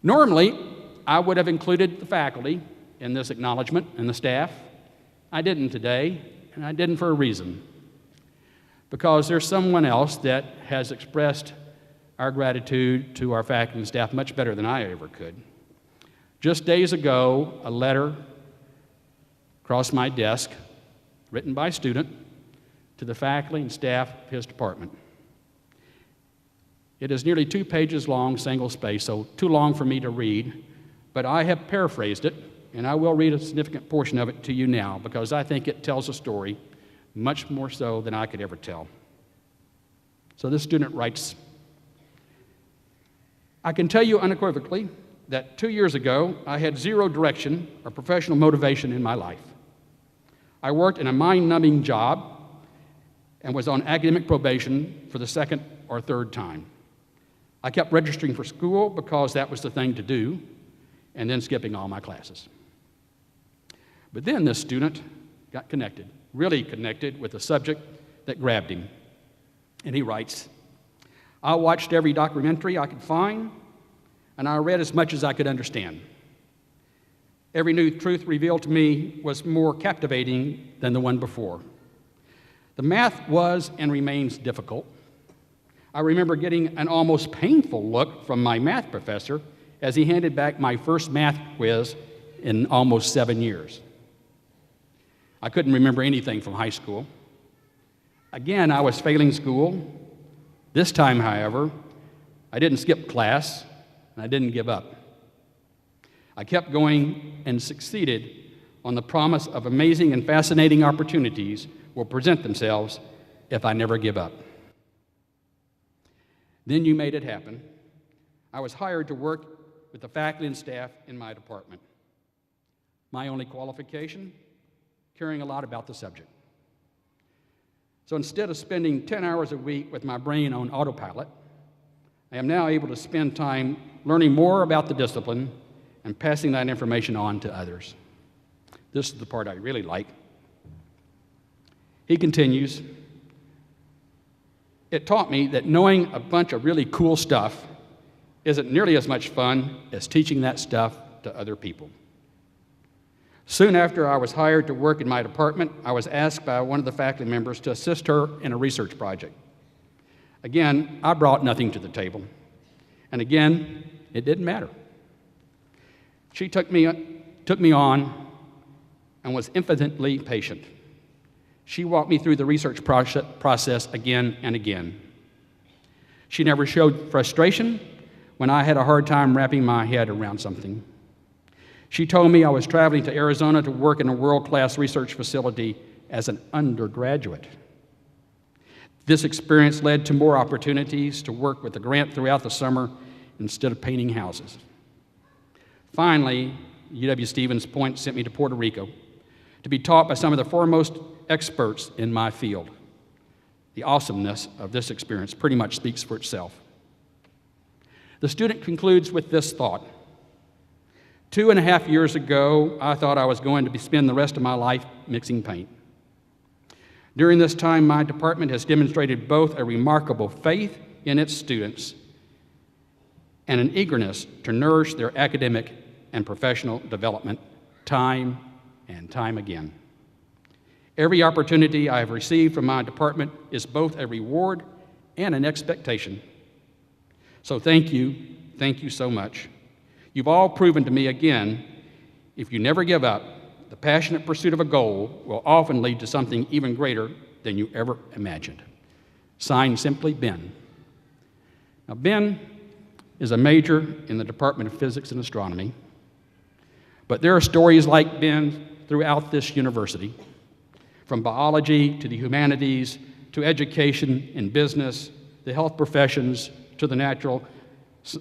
Normally, I would have included the faculty in this acknowledgement and the staff. I didn't today, and I didn't for a reason. Because there's someone else that has expressed our gratitude to our faculty and staff much better than I ever could. Just days ago, a letter crossed my desk, written by a student, to the faculty and staff of his department. It is nearly 2 pages long, single space, so too long for me to read, but I have paraphrased it, and I will read a significant portion of it to you now because I think it tells a story much more so than I could ever tell. So this student writes, I can tell you unequivocally that 2 years ago, I had zero direction or professional motivation in my life. I worked in a mind-numbing job and was on academic probation for the second or third time. I kept registering for school because that was the thing to do, and then skipping all my classes. But then this student got connected, really connected with a subject that grabbed him. And he writes, I watched every documentary I could find, and I read as much as I could understand. Every new truth revealed to me was more captivating than the one before. The math was and remains difficult. I remember getting an almost painful look from my math professor as he handed back my first math quiz in almost 7 years. I couldn't remember anything from high school. Again, I was failing school. This time, however, I didn't skip class, and I didn't give up. I kept going and succeeded on the promise of amazing and fascinating opportunities will present themselves if I never give up. Then you made it happen. I was hired to work with the faculty and staff in my department. My only qualification? Caring a lot about the subject. So instead of spending 10 hours a week with my brain on autopilot, I am now able to spend time learning more about the discipline and passing that information on to others. This is the part I really like. He continues, it taught me that knowing a bunch of really cool stuff isn't nearly as much fun as teaching that stuff to other people. Soon after I was hired to work in my department, I was asked by one of the faculty members to assist her in a research project. Again, I brought nothing to the table. And again, it didn't matter. She took me on and was infinitely patient. She walked me through the research process again and again. She never showed frustration when I had a hard time wrapping my head around something. She told me I was traveling to Arizona to work in a world-class research facility as an undergraduate. This experience led to more opportunities to work with the grant throughout the summer instead of painting houses. Finally, UW Stevens Point sent me to Puerto Rico to be taught by some of the foremost experts in my field. The awesomeness of this experience pretty much speaks for itself. The student concludes with this thought. 2.5 years ago, I thought I was going to spend the rest of my life mixing paint. During this time, my department has demonstrated both a remarkable faith in its students and an eagerness to nourish their academic and professional development time and time again. Every opportunity I have received from my department is both a reward and an expectation. So thank you so much. You've all proven to me again, if you never give up, the passionate pursuit of a goal will often lead to something even greater than you ever imagined. Signed simply, Ben. Now, Ben is a major in the Department of Physics and Astronomy, but there are stories like Ben throughout this university, from biology to the humanities, to education and business, the health professions, to the natural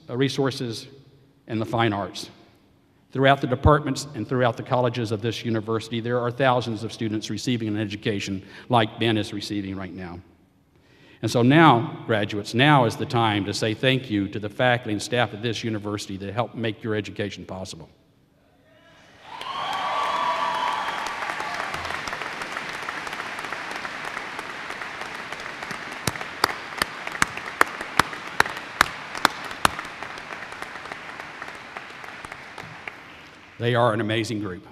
resources and the fine arts. Throughout the departments and throughout the colleges of this university, there are thousands of students receiving an education like Ben is receiving right now. And so now, graduates, now is the time to say thank you to the faculty and staff of this university that helped make your education possible. They are an amazing group.